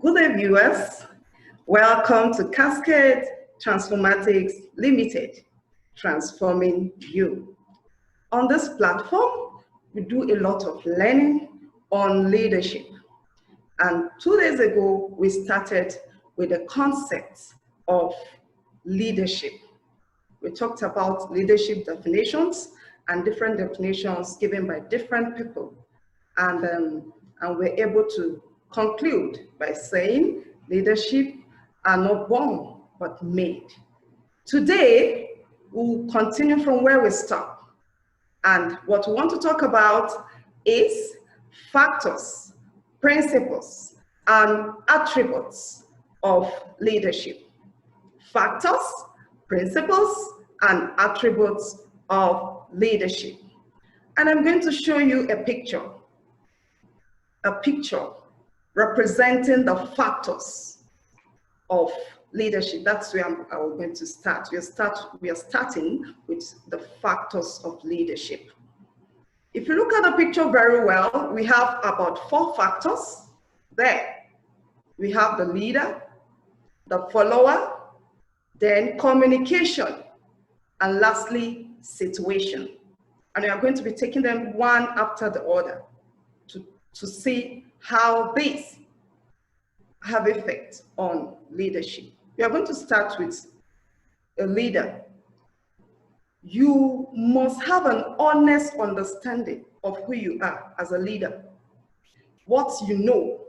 Good day, viewers. Welcome to Cascade Transformatics Ltd, Transforming You. On this platform, we do a lot of learning on leadership. And 2 days ago, we started with the concept of leadership. We talked about leadership definitions and different definitions given by different people. And we're able to conclude by saying leadership are not born, but made. Today, we'll continue from where we stop. And what we want to talk about is factors, principles, and attributes of leadership. Factors, principles, and attributes of leadership. And I'm going to show you a picture representing the factors of leadership. That's where I'm going to start. We are starting with the factors of leadership. If you look at the picture very well, we have about 4 factors there. We have the leader, the follower, then communication, and lastly, situation. And we are going to be taking them one after the other to see how these have effect on leadership. We are going to start with a leader. You must have an honest understanding of who you are as a leader, what you know,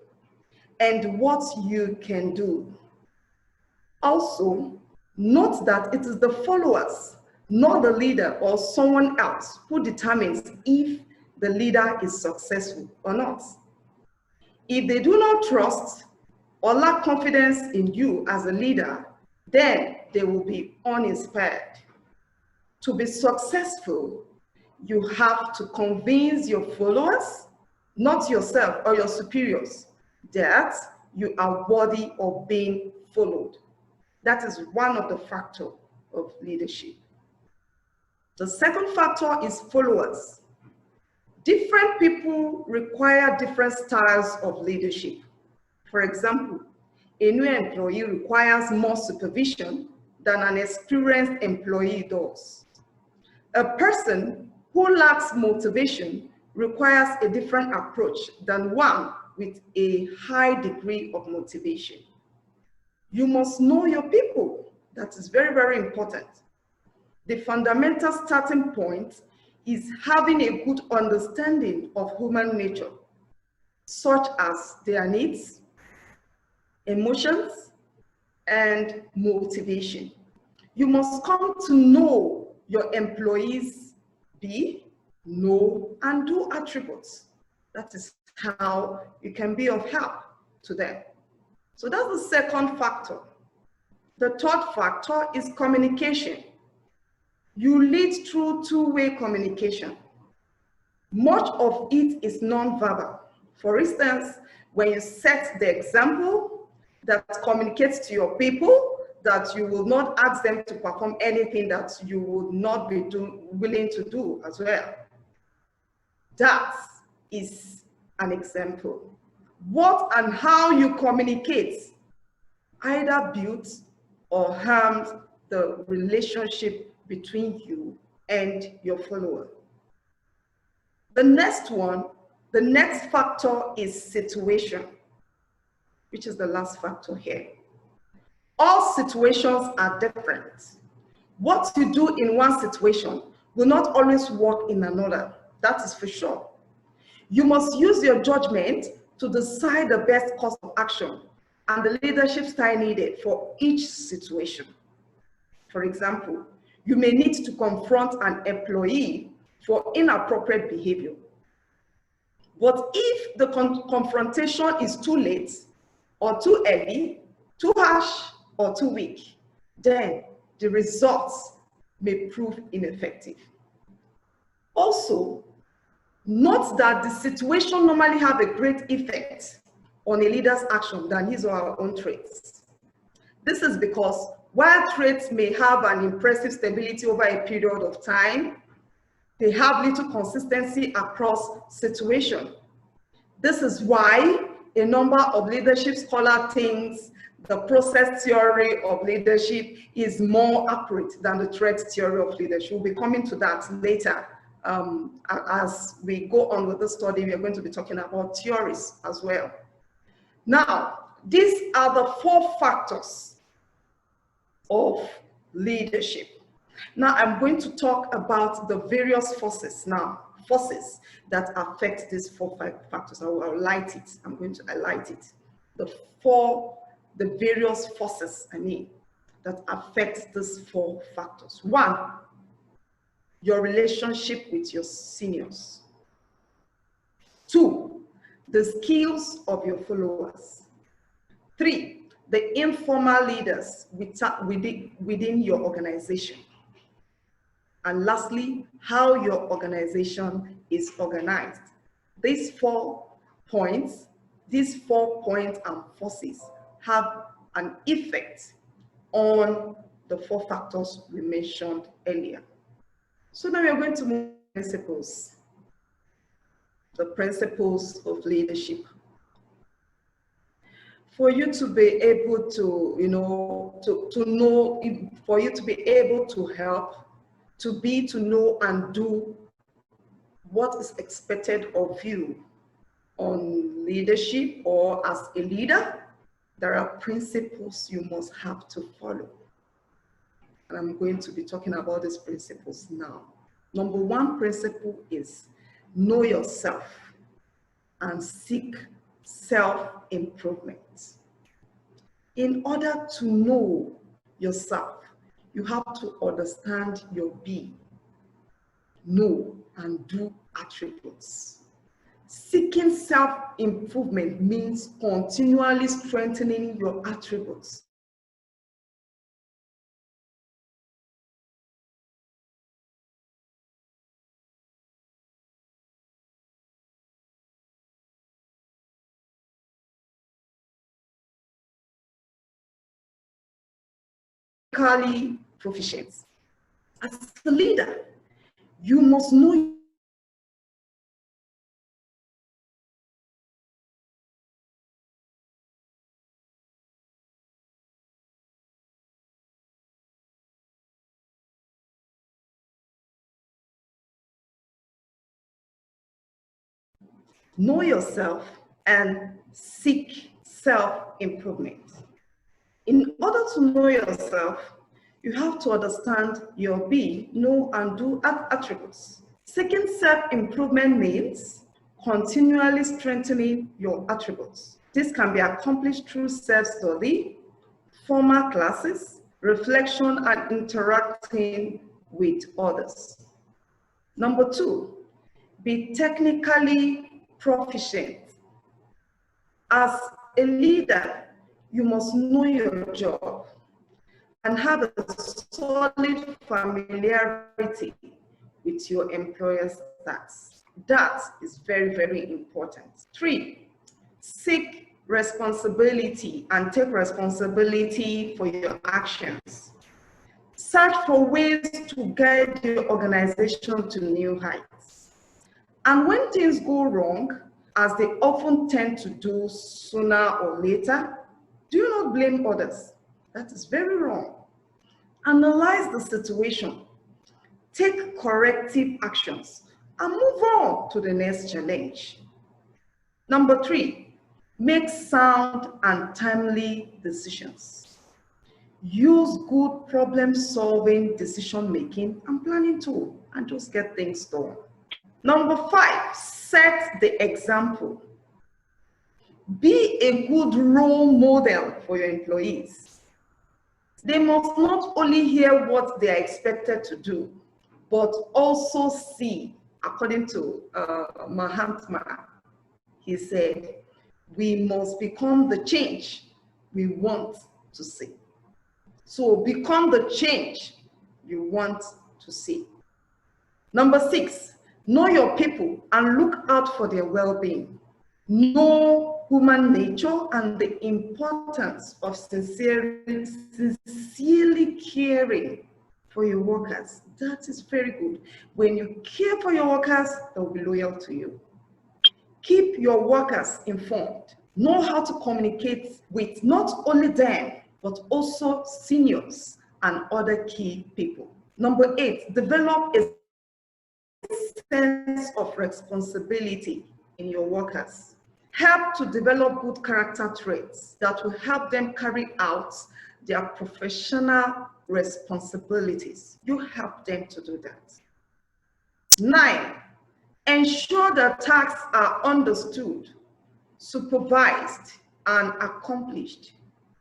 and what you can do. Also, note that it is the followers, not the leader or someone else, who determines if the leader is successful or not. If they do not trust or lack confidence in you as a leader, then they will be uninspired. To be successful, you have to convince your followers, not yourself or your superiors, that you are worthy of being followed. That is one of the factors of leadership. The second factor is followers. Different people require different styles of leadership. For example, a new employee requires more supervision than an experienced employee does. A person who lacks motivation requires a different approach than one with a high degree of motivation. You must know your people. That is very, very important. The fundamental starting point is having a good understanding of human nature, such as their needs, emotions, and motivation. You must come to know your employees' be, know, and do attributes. That is how you can be of help to them. So that's the second factor. The third factor is communication. You lead through two-way communication. Much of it is non-verbal. For instance, when you set the example that communicates to your people that you will not ask them to perform anything that you would not be willing to do as well. That is an example. What and how you communicate either builds or harms the relationship between you and your follower. The next factor is situation, which is the last factor here. All situations are different. What you do in one situation will not always work in another. That is for sure. You must use your judgment to decide the best course of action and the leadership style needed for each situation. For example, you may need to confront an employee for inappropriate behavior. But if the confrontation is too late or too early, too harsh or too weak, then the results may prove ineffective. Also, note that the situation normally have a great effect on a leader's action than his or her own traits. This is because while traits may have an impressive stability over a period of time, they have little consistency across situations. This is why a number of leadership scholars think the process theory of leadership is more accurate than the threat theory of leadership. We'll be coming to that later. As we go on with the study, we are going to be talking about theories as well. Now, these are the 4 factors of leadership. Now, I'm going to talk about the various forces that affect these 4 factors. I will highlight it. I'm going to highlight it. The various forces, that affect these 4 factors. 1, your relationship with your seniors. 2, the skills of your followers. 3, the informal leaders within your organization. And lastly, how your organization is organized. These 4 points and forces have an effect on the 4 factors we mentioned earlier. So now we are going to move to principles. The principles of leadership. For you to be able to, for you to be able to help, to know and do what is expected of you on leadership or as a leader, there are principles you must have to follow. And I'm going to be talking about these principles now. Number 1 principle is know yourself and seek self-improvement. In order to know yourself, you have to understand your be, know, and do attributes. Seeking self-improvement means continually strengthening your attributes. Proficient. As a leader, you must know yourself and seek self-improvement. In order to know yourself, you have to understand your be, know, and do attributes. Seeking self-improvement means continually strengthening your attributes. This can be accomplished through self-study, formal classes, reflection, and interacting with others. Number 2, be technically proficient. As a leader, you must know your job and have a solid familiarity with your employer's tasks. That is very, very important. 3, seek responsibility and take responsibility for your actions. Search for ways to guide your organization to new heights. And when things go wrong, as they often tend to do sooner or later, do not blame others. That is very wrong. Analyze the situation, take corrective actions, and move on to the next challenge. Number 3, make sound and timely decisions. Use good problem-solving, decision-making, and planning tools, and just get things done. Number 5, set the example. Be a good role model for your employees. They must not only hear what they are expected to do, but also see, according to Mahatma, he said, we must become the change we want to see. So become the change you want to see. Number 6, know your people and look out for their well-being. Know human nature and the importance of sincerely caring for your workers. That is very good. When you care for your workers, they'll be loyal to you. Keep your workers informed. Know how to communicate with not only them, but also seniors and other key people. Number 8, develop a sense of responsibility in your workers. Help to develop good character traits that will help them carry out their professional responsibilities. You help them to do that. 9, ensure that tasks are understood, supervised, and accomplished.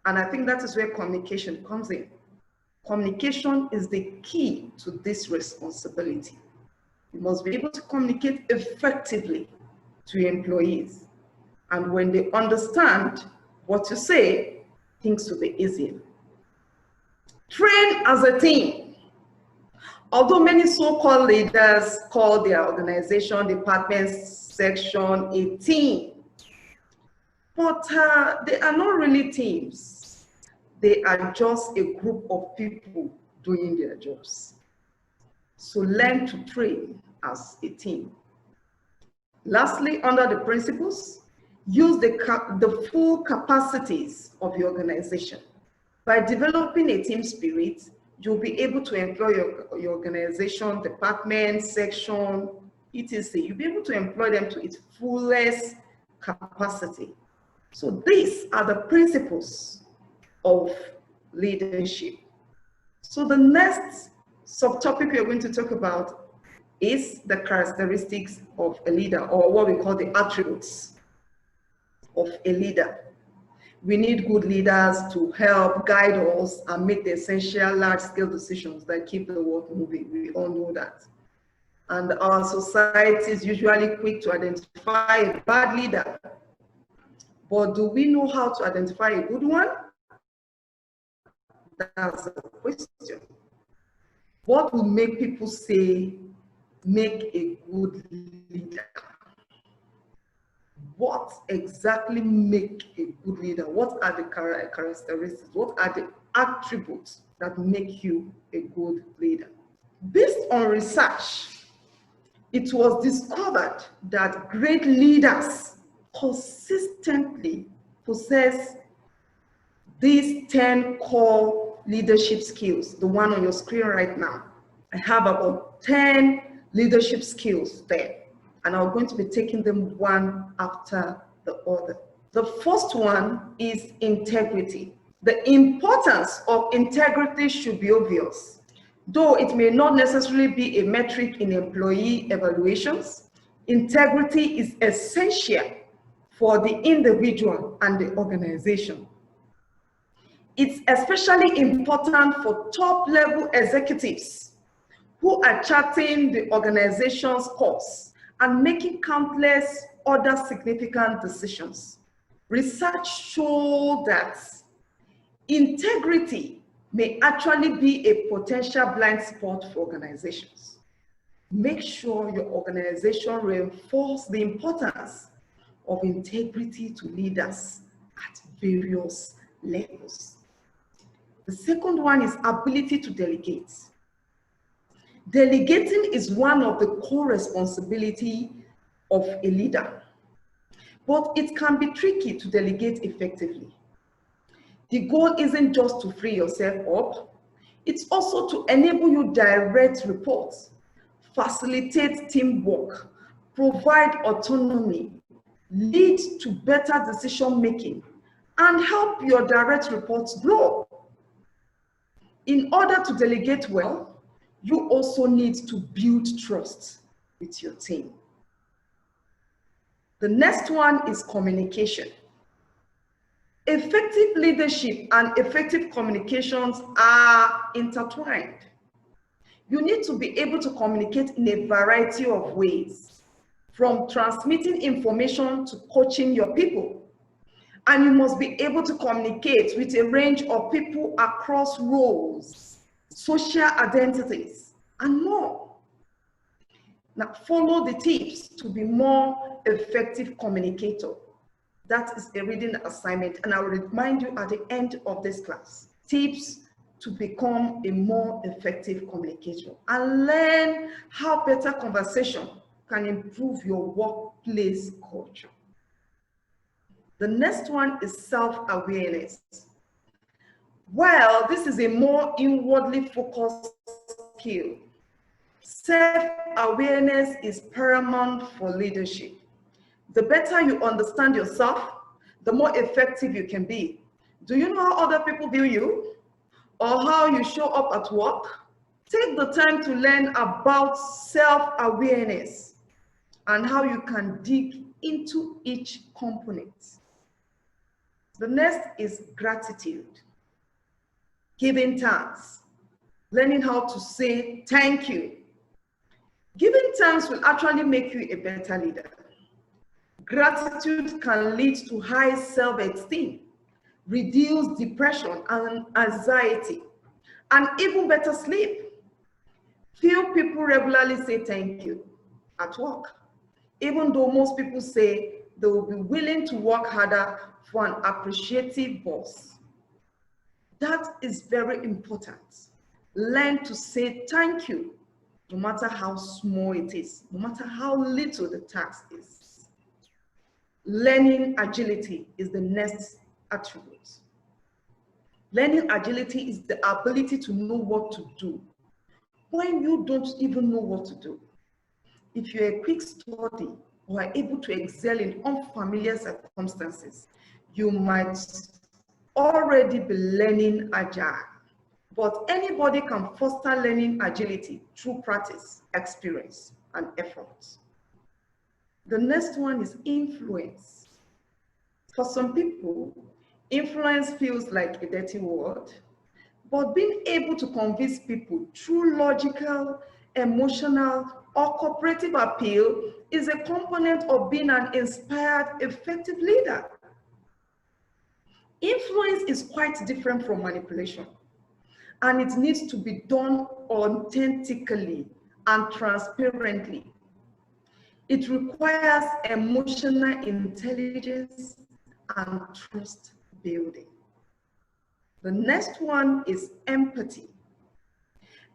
And I think that is where communication comes in. Communication is the key to this responsibility. You must be able to communicate effectively to your employees. And when they understand what you say, things will be easier. Train as a team. Although many so-called leaders call their organization, department, section a team, but they are not really teams. They are just a group of people doing their jobs. So learn to train as a team. Lastly, under the principles, use the full capacities of your organization. By developing a team spirit, you'll be able to employ your organization, department, section, etc. You'll be able to employ them to its fullest capacity. So these are the principles of leadership. So the next subtopic we're going to talk about is the characteristics of a leader, or what we call the attributes of a leader. We need good leaders to help guide us and make the essential large-scale decisions that keep the world moving. We all know that. And our society is usually quick to identify a bad leader. But do we know how to identify a good one? That's the question. What will make people say, make a good leader? What exactly make a good leader? What are the characteristics? What are the attributes that make you a good leader? Based on research, it was discovered that great leaders consistently possess these 10 core leadership skills, the one on your screen right now. I have about 10 leadership skills there, and I'm going to be taking them one after the other. The first one is integrity. The importance of integrity should be obvious. Though it may not necessarily be a metric in employee evaluations, integrity is essential for the individual and the organization. It's especially important for top-level executives who are charting the organization's course and making countless other significant decisions. Research shows that integrity may actually be a potential blind spot for organizations. Make sure your organization reinforces the importance of integrity to leaders at various levels. The second one is ability to delegate. Delegating is one of the core responsibilities of a leader, but it can be tricky to delegate effectively. The goal isn't just to free yourself up, it's also to enable you direct reports, facilitate teamwork, provide autonomy, lead to better decision making, and help your direct reports grow. In order to delegate well, you also need to build trust with your team. The next one is communication. Effective leadership and effective communications are intertwined. You need to be able to communicate in a variety of ways, from transmitting information to coaching your people. And you must be able to communicate with a range of people across roles, social identities, and more. Now, follow the tips to be more effective communicator. That is a reading assignment, and I will remind you at the end of this class. Tips to become a more effective communicator and learn how better conversation can improve your workplace culture. The next one is self-awareness. Well, this is a more inwardly focused skill. Self-awareness is paramount for leadership. The better you understand yourself, the more effective you can be. Do you know how other people view you or how you show up at work? Take the time to learn about self-awareness and how you can dig into each component. The next is gratitude. Giving thanks. Learning how to say thank you. Giving thanks will actually make you a better leader. Gratitude can lead to high self-esteem, reduce depression and anxiety, and even better sleep. Few people regularly say thank you at work, even though most people say they will be willing to work harder for an appreciative boss. That is very important. Learn to say thank you, no matter how small it is, no matter how little the task is. Learning agility is the next attribute. Learning agility is the ability to know what to do when you don't even know what to do. If you're a quick study or are able to excel in unfamiliar circumstances, you might already be learning agile. But anybody can foster learning agility through practice, experience, and effort. The next one is influence. For some people, influence feels like a dirty word, but being able to convince people through logical, emotional, or cooperative appeal is a component of being an inspired, effective leader. Influence is quite different from manipulation, and it needs to be done authentically and transparently. It requires emotional intelligence and trust building. The next one is empathy.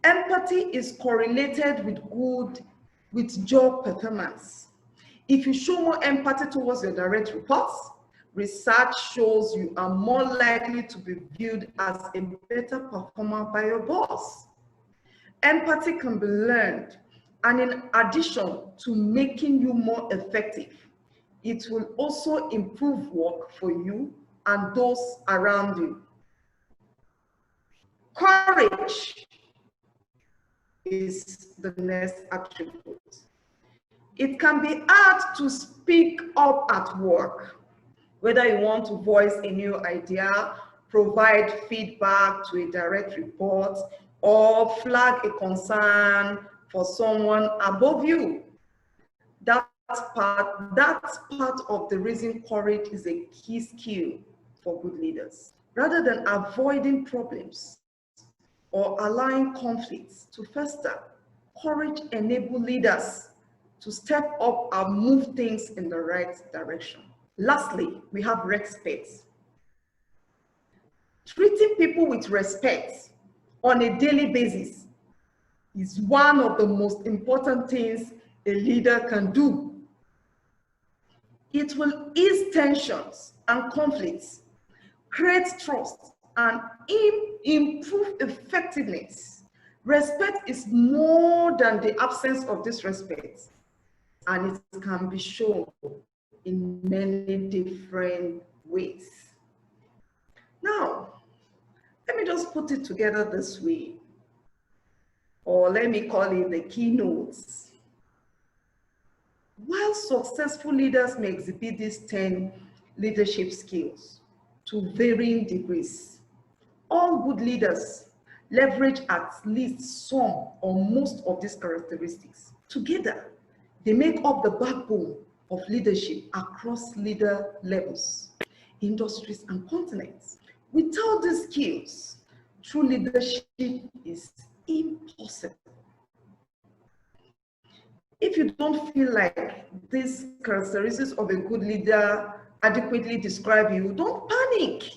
Empathy is correlated with job performance. If you show more empathy towards your direct reports, research shows you are more likely to be viewed as a better performer by your boss. Empathy can be learned, and in addition to making you more effective, it will also improve work for you and those around you. Courage is the next attribute. It can be hard to speak up at work, whether you want to voice a new idea, provide feedback to a direct report, or flag a concern for someone above you. That's part of the reason courage is a key skill for good leaders. Rather than avoiding problems or allowing conflicts to fester, courage enables leaders to step up and move things in the right direction. Lastly, we have respect. Treating people with respect on a daily basis is one of the most important things a leader can do. It will ease tensions and conflicts, create trust, and improve effectiveness. Respect is more than the absence of disrespect, and it can be shown in many different ways. Now, let me just put it together this way, or let me call it the keynotes. While successful leaders may exhibit these 10 leadership skills to varying degrees, all good leaders leverage at least some or most of these characteristics. Together, they make up the backbone of leadership across leader levels, industries, and continents. Without these skills, true leadership is impossible. If you don't feel like these characteristics of a good leader adequately describe you, don't panic.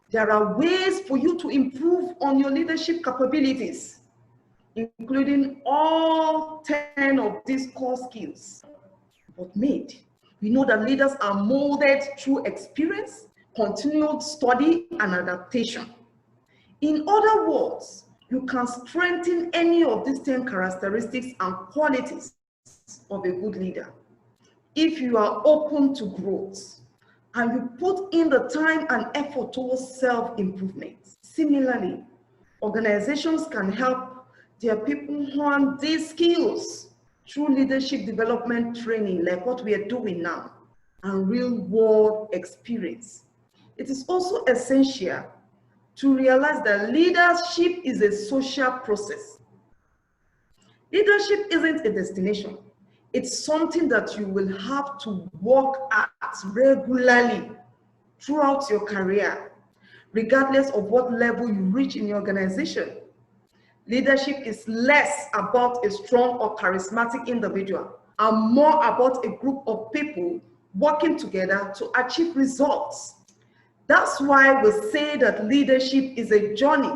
There are ways for you to improve on your leadership capabilities, including all 10 of these core skills. But We know that leaders are molded through experience, continued study, and adaptation. In other words, you can strengthen any of these 10 characteristics and qualities of a good leader if you are open to growth and you put in the time and effort towards self-improvement. Similarly, organizations can help their people hone these skills through leadership development training, like what we are doing now, and real-world experience. It is also essential to realize that leadership is a social process. Leadership isn't a destination. It's something that you will have to work at regularly throughout your career, regardless of what level you reach in your organization. Leadership is less about a strong or charismatic individual and more about a group of people working together to achieve results. That's why we say that leadership is a journey.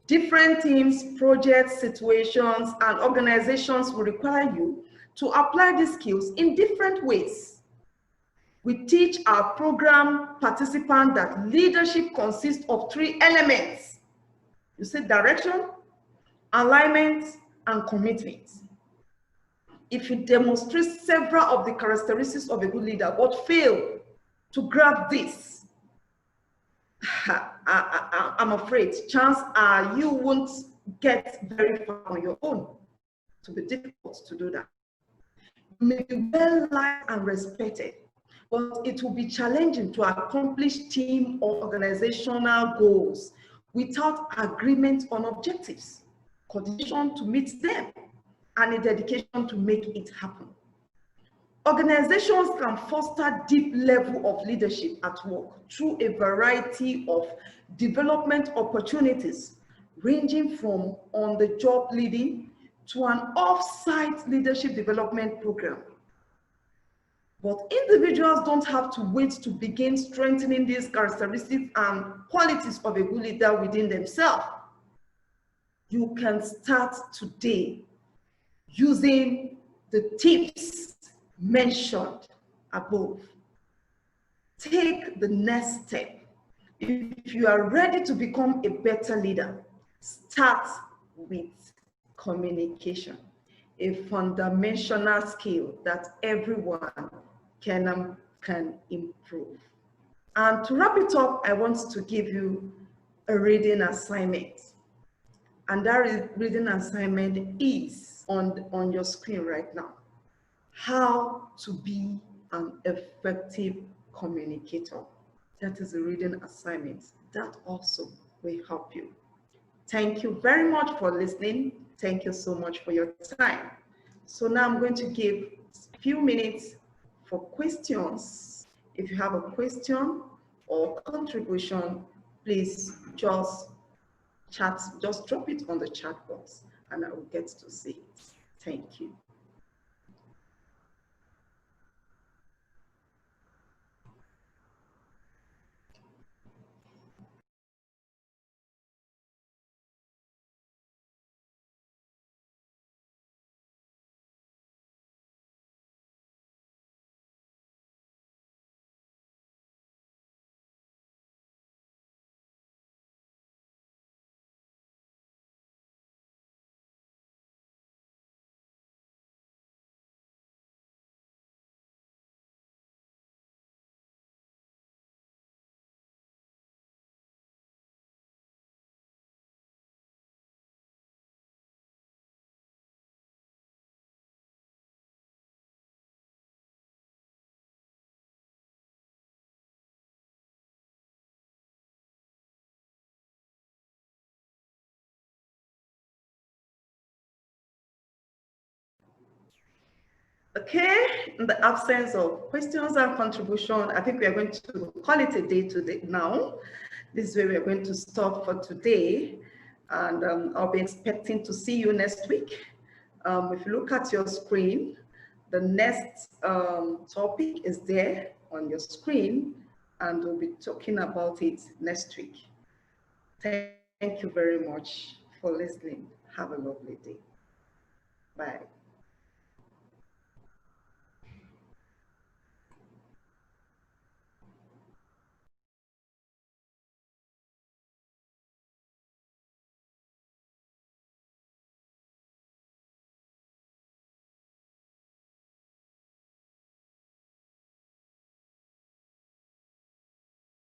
Different teams, projects, situations, and organizations will require you to apply these skills in different ways. We teach our program participants that leadership consists of 3 elements. You see, direction, alignment, and commitment. If you demonstrate several of the characteristics of a good leader but fail to grab this, I'm afraid chances are you won't get very far on your own. It will be difficult to do that. You may be well liked and respected, but it will be challenging to accomplish team or organizational goals without agreement on objectives, coordination to meet them, and a dedication to make it happen. Organizations can foster deep level of leadership at work through a variety of development opportunities, ranging from on-the-job leading to an off-site leadership development program. But individuals don't have to wait to begin strengthening these characteristics and qualities of a good leader within themselves. You can start today using the tips mentioned above. Take the next step. If you are ready to become a better leader, start with communication, a fundamental skill that everyone can improve. And to wrap it up, I want to give you a reading assignment. And that reading assignment is on your screen right now. How to be an effective communicator. That is a reading assignment. That also will help you. Thank you very much for listening. Thank you so much for your time. So now I'm going to give a few minutes for questions. If you have a question or contribution, please just drop it on the chat box and I will get to see it. Thank you. Okay, in the absence of questions and contribution, I think we are going to call it a day today now. This is where we are going to stop for today. And I'll be expecting to see you next week. If you look at your screen, the next topic is there on your screen, and we'll be talking about it next week. Thank you very much for listening. Have a lovely day. Bye.